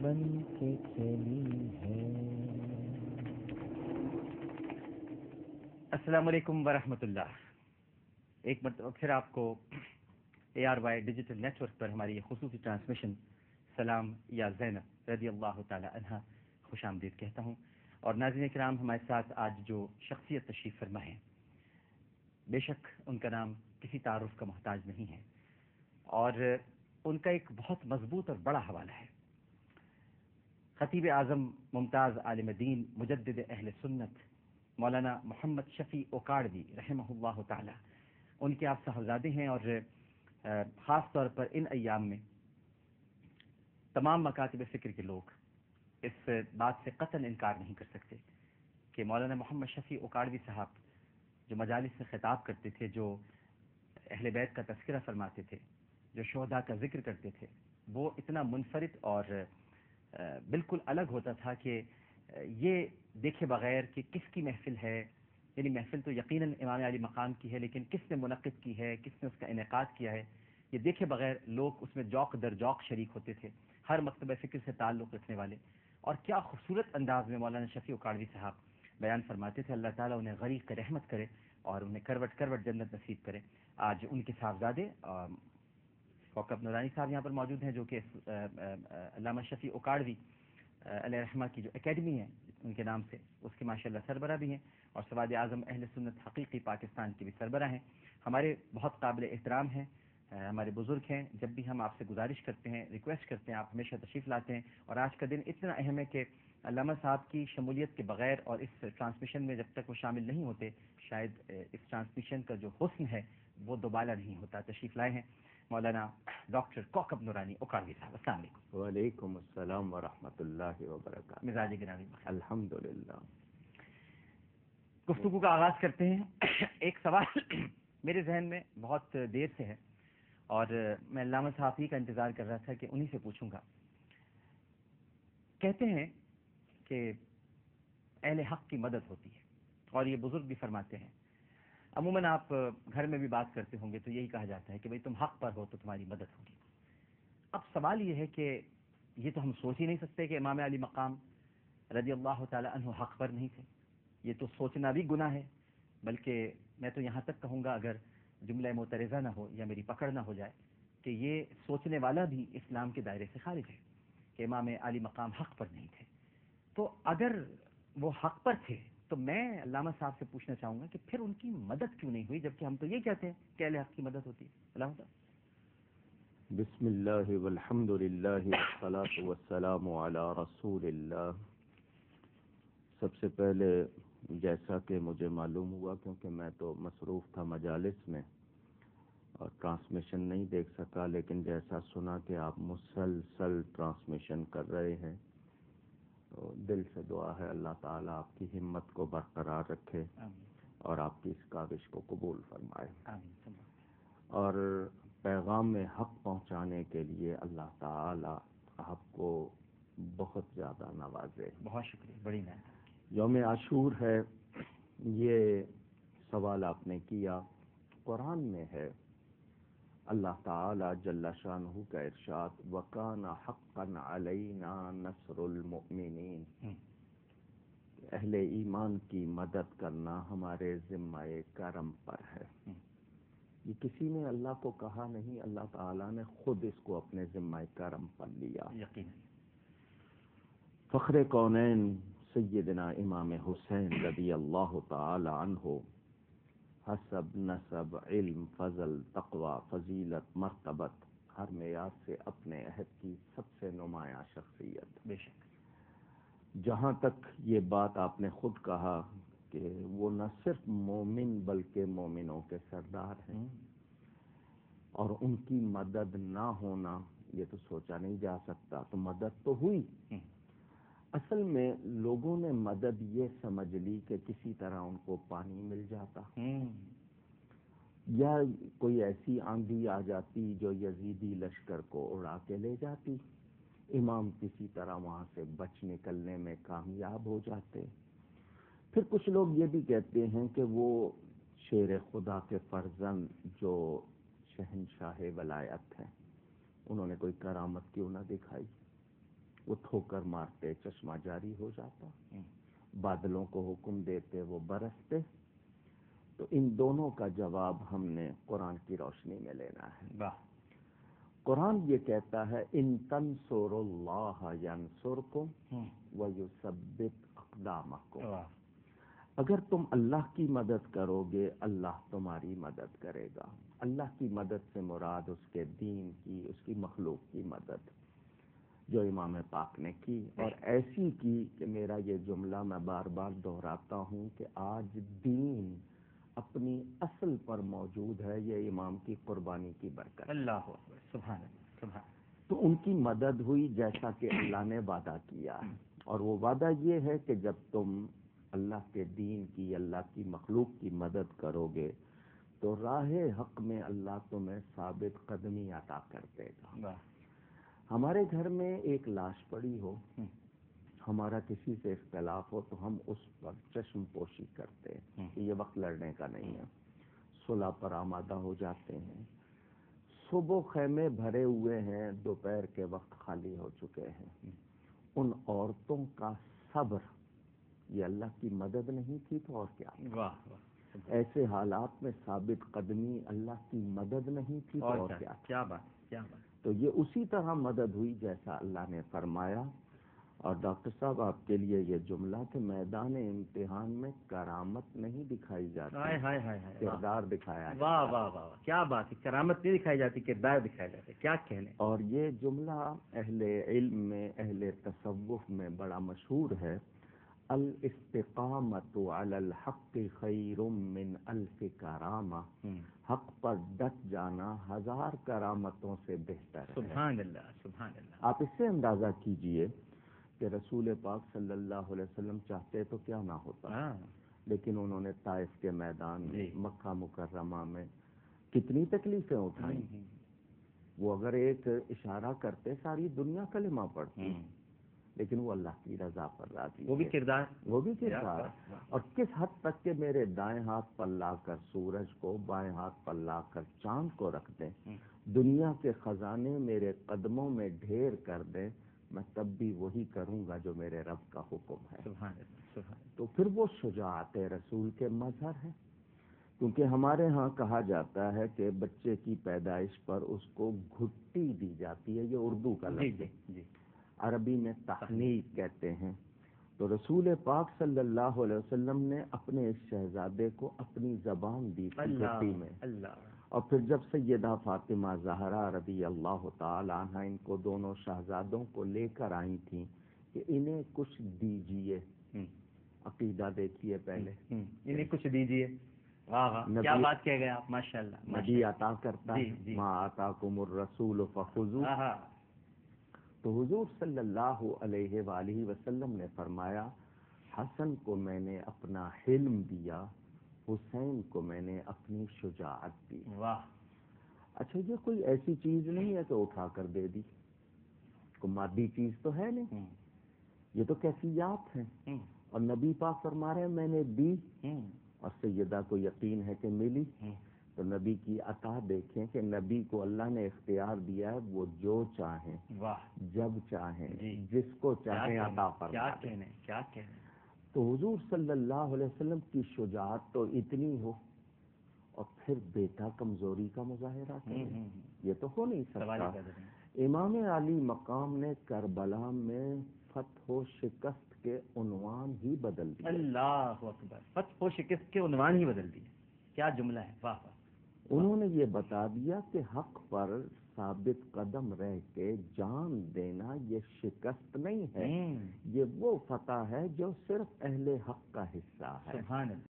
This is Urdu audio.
بن کے چلی ہے۔ السلام علیکم ورحمۃ اللہ۔ ایک مرتبہ پھر آپ کو ARY ڈیجیٹل نیٹ ورک پر ہماری یہ خصوصی ٹرانسمیشن سلام یا زینب رضی اللہ تعالی عنہ خوش آمدید کہتا ہوں۔ اور ناظرین کرام، ہمارے ساتھ آج جو شخصیت تشریف فرما ہے، بے شک ان کا نام کسی تعارف کا محتاج نہیں ہے، اور ان کا ایک بہت مضبوط اور بڑا حوالہ ہے۔ خطیب اعظم ممتاز عالم دین مجدد اہل سنت مولانا محمد شفیع اوکاڑوی رحمہ اللہ تعالی، ان کے آپ صاحبزادے ہیں، اور خاص طور پر ان ایام میں تمام مکاتب فکر کے لوگ اس بات سے قطعاً انکار نہیں کر سکتے کہ مولانا محمد شفیع اوکاڑوی صاحب جو مجالس سے خطاب کرتے تھے، جو اہل بیت کا تذکرہ فرماتے تھے، جو شہداء کا ذکر کرتے تھے، وہ اتنا منفرد اور بالکل الگ ہوتا تھا کہ یہ دیکھے بغیر کہ کس کی محفل ہے، یعنی محفل تو یقیناً امام علی مقام کی ہے، لیکن کس نے منعقد کی ہے، کس نے اس کا انعقاد کیا ہے، یہ دیکھے بغیر لوگ اس میں ذوق در ذوق شریک ہوتے تھے، ہر مکتبہ فکر سے تعلق رکھنے والے۔ اور کیا خوبصورت انداز میں مولانا شفیع اوکاڑوی صاحب بیان فرماتے تھے۔ اللہ تعالیٰ انہیں غریق رحمت کرے اور انہیں کروٹ کروٹ جنت نصیب کرے۔ آج ان کے صاحبزادے کوکب نورانی صاحب یہاں پر موجود ہیں، جو کہ علامہ شفیع اوکاڑوی علیہ رحمہ کی جو اکیڈمی ہے ان کے نام سے، اس کے ماشاء اللہ سربراہ بھی ہیں، اور سواد اعظم اہل سنت حقیقی پاکستان کے بھی سربراہ ہیں۔ ہمارے بہت قابل احترام ہیں، ہمارے بزرگ ہیں۔ جب بھی ہم آپ سے گزارش کرتے ہیں، ریکویسٹ کرتے ہیں، آپ ہمیشہ تشریف لاتے ہیں، اور آج کا دن اتنا اہم ہے کہ علامہ صاحب کی شمولیت کے بغیر اور اس ٹرانسمیشن میں جب تک وہ شامل نہیں ہوتے، شاید اس ٹرانسمیشن کا جو حسن ہے وہ دوبالا نہیں ہوتا۔ تشریف لائے ہیں مولانا ڈاکٹر کوکب نورانی اوکاڑوی صاحب۔ السلام علیکم۔ وعلیکم السلام ورحمۃ اللہ وبرکاتہ۔ مزاج گرامی بخیر؟ الحمدللہ۔ گفتگو کا آغاز کرتے ہیں۔ ایک سوال میرے ذہن میں بہت دیر سے ہے، اور میں علامہ صاحب ہی کا انتظار کر رہا تھا کہ انہی سے پوچھوں گا۔ کہتے ہیں کہ اہل حق کی مدد ہوتی ہے، اور یہ بزرگ بھی فرماتے ہیں۔ عموماً آپ گھر میں بھی بات کرتے ہوں گے تو یہی کہا جاتا ہے کہ بھئی تم حق پر ہو تو تمہاری مدد ہوگی۔ اب سوال یہ ہے کہ یہ تو ہم سوچ ہی نہیں سکتے کہ امام علی مقام رضی اللہ تعالی عنہ حق پر نہیں تھے، یہ تو سوچنا بھی گناہ ہے، بلکہ میں تو یہاں تک کہوں گا، اگر جملہ معترضہ نہ ہو یا میری پکڑ نہ ہو جائے، کہ یہ سوچنے والا بھی اسلام کے دائرے سے خارج ہے کہ امام علی مقام حق پر نہیں تھے۔ تو اگر وہ حق پر تھے تو میں علامہ صاحب سے پوچھنا چاہوں گا کہ پھر ان کی مدد کیوں نہیں ہوئی، جبکہ ہم تو یہ کہتے ہیں کہ اہل حق کی مدد ہوتی ہے۔ علامہ صاحب۔ بسم اللہ والحمد للہ والصلاة والسلام علی رسول اللہ۔ سب سے پہلے جیسا کہ مجھے معلوم ہوا، کیونکہ میں تو مصروف تھا مجالس میں اور ٹرانسمیشن نہیں دیکھ سکا، لیکن جیسا سنا کہ آپ مسلسل ٹرانسمیشن کر رہے ہیں، تو دل سے دعا ہے اللہ تعالیٰ آپ کی ہمت کو برقرار رکھے اور آپ کی اس کاوش کو قبول فرمائے، اور پیغام حق پہنچانے کے لیے اللہ تعالیٰ آپ کو بہت زیادہ نوازے۔ بہت شکریہ، بڑی محنت۔ یوم عاشور ہے، یہ سوال آپ نے کیا۔ قرآن میں ہے، اللہ تعالیٰ جل شانہ کا ارشاد، وَكَانَ حَقًّا عَلَيْنَا نَصْرُ الْمُؤْمِنِينَ، اہل ایمان کی مدد کرنا ہمارے ذمہ کرم پر ہے۔ یہ کسی نے اللہ کو کہا نہیں، اللہ تعالیٰ نے خود اس کو اپنے ذمہ کرم پر لیا۔ یقیناً۔ فخر کونین سیدنا امام حسین رضی اللہ تعالی عنہ، حسب، نسب، علم، فضل، تقوی، فضیلت، مرتبت، ہر معیار سے اپنے عہد کی سب سے نمایاں شخصیت۔ بے شک۔ جہاں تک یہ بات آپ نے خود کہا کہ وہ نہ صرف مومن بلکہ مومنوں کے سردار ہیں، اور ان کی مدد نہ ہونا یہ تو سوچا نہیں جا سکتا، تو مدد تو ہوئی۔ اصل میں لوگوں نے مدد یہ سمجھ لی کہ کسی طرح ان کو پانی مل جاتا، یا کوئی ایسی آندھی آ جاتی جو یزیدی لشکر کو اڑا کے لے جاتی، امام کسی طرح وہاں سے بچ نکلنے میں کامیاب ہو جاتے۔ پھر کچھ لوگ یہ بھی کہتے ہیں کہ وہ شیر خدا کے فرزند جو شہنشاہ ولایت ہیں، انہوں نے کوئی کرامت کیوں نہ دکھائی؟ وہ ٹھوکر مارتے چشمہ جاری ہو جاتا، بادلوں کو حکم دیتے وہ برستے. تو ان دونوں کا جواب ہم نے قرآن کی روشنی میں لینا ہے. واہ. قرآن یہ کہتا ہے ان تنصروا اللہ ینصرکم ویثبت اقدامکم. واہ. اگر تم اللہ کی مدد کرو گے اللہ تمہاری مدد کرے گا. اللہ کی مدد سے مراد اس کے دین کی، اس کی مخلوق کی مدد جو امام پاک نے کی، اور ایسی کی کہ میرا یہ جملہ میں بار بار دہراتا ہوں کہ آج دین اپنی اصل پر موجود ہے، یہ امام کی قربانی کی برکت. اللہ اکبر. سبحان اللہ. سبحان. تو ان کی مدد ہوئی جیسا کہ اللہ نے وعدہ کیا ہے، اور وہ وعدہ یہ ہے کہ جب تم اللہ کے دین کی، اللہ کی مخلوق کی مدد کرو گے تو راہ حق میں اللہ تمہیں ثابت قدمی عطا کر دے گا. واہ. ہمارے گھر میں ایک لاش پڑی ہو، ہمارا کسی سے اختلاف ہو تو ہم اس پر چشم پوشی کرتے ہیں کہ یہ وقت لڑنے کا نہیں ہے، صلح پر آمادہ ہو جاتے ہیں. صبح خیمے بھرے ہوئے ہیں، دوپہر کے وقت خالی ہو چکے ہیں. ان عورتوں کا صبر یہ اللہ کی مدد نہیں تھی تو اور کیا؟ واہ. ایسے حالات میں ثابت قدمی اللہ کی مدد نہیں تھی تو اور کیا؟ کیا بات. کیا بات. تو یہ اسی طرح مدد ہوئی جیسا اللہ نے فرمایا. اور ڈاکٹر صاحب آپ کے لیے یہ جملہ کہ میدان امتحان میں کرامت نہیں دکھائی جاتی، کردار دکھایا جاتا. واہ واہ واہ. کیا بات ہے. کرامت نہیں دکھائی جاتی، کردار دکھایا جاتا ہے. کیا کہنے. اور یہ جملہ اہل علم میں، اہل تصوف میں بڑا مشہور ہے. الاستقامت علی الحق خیر من الف کرامہ. حق پر ڈٹ جانا 1000 کرامتوں سے بہتر ہے. سبحان اللہ. سبحان اللہ. آپ اس سے اندازہ کیجئے کہ رسول پاک صلی اللہ علیہ وسلم چاہتے تو کیا نہ ہوتا، لیکن انہوں نے طائف کے میدان میں، مکہ مکرمہ میں کتنی تکلیفیں اٹھائیں. وہ اگر ایک اشارہ کرتے ساری دنیا کلمہ پڑھتی، لیکن وہ اللہ کی رضا پر راضی. وہ بھی کردار. اور کس حد تک کہ میرے دائیں ہاتھ پر لا کر سورج کو، بائیں ہاتھ پر لا کر چاند کو رکھ دیں، دنیا کے خزانے میرے قدموں میں ڈھیر کر دیں، میں تب بھی وہی کروں گا جو میرے رب کا حکم ہے. سبحان اللہ. سبحان. تو پھر وہ شجاعت رسول کے مظہر ہے. کیونکہ ہمارے ہاں کہا جاتا ہے کہ بچے کی پیدائش پر اس کو گھٹی دی جاتی ہے. یہ اردو کا لفظ ہے، عربی میں تحنیک کہتے ہیں. تو رسول پاک صلی اللہ علیہ وسلم نے اپنے اس شہزادے کو اپنی زبان دی تھی گھٹی میں. اور پھر جب سیدہ فاطمہ زہرا رضی اللہ تعالی عنہ ان کو دونوں شہزادوں کو لے کر آئی تھیں کہ انہیں کچھ دیجئے. عقیدہ دیکھیے پہلے، انہیں کچھ دیجئے. کیا بات کہہ گئے آپ. ماشاءاللہ. نبی عطا کرتا ہے، ما آتاکم الرسول فخذوہ. تو حضور صلی اللہ علیہ وآلہ وسلم نے فرمایا حسن کو میں نے اپنا حلم دیا، حسین کو میں نے اپنی شجاعت دی. واہ. اچھا یہ کوئی ایسی چیز نہیں ہے کہ اٹھا کر دے دی، کوئی مادی چیز تو ہے نہیں، یہ تو کیفیات ہیں. اور نبی پاک فرما رہے ہیں میں نے دی، اور سیدہ کو یقین ہے کہ ملی. تو نبی کی عطا دیکھیں کہ نبی کو اللہ نے اختیار دیا ہے، وہ جو چاہیں، جب چاہیں، جس کو چاہیں عطا فرما دیں. کیا کہنے. تو حضور صلی اللہ علیہ وسلم کی شجاعت تو اتنی ہو اور پھر بیٹا کمزوری کا مظاہرہ کرے، یہ تو ہو نہیں سکتا. امام علی مقام نے کربلا میں فتح و شکست کے عنوان ہی بدل دیے. اللہ اکبر. فتح و شکست کے عنوان ہی بدل دیے. کیا جملہ ہے. واہ واہ. انہوں نے یہ بتا دیا کہ حق پر ثابت قدم رہ کے جان دینا یہ شکست نہیں ہے، یہ وہ فتح ہے جو صرف اہل حق کا حصہ ہے. سبحان اللہ.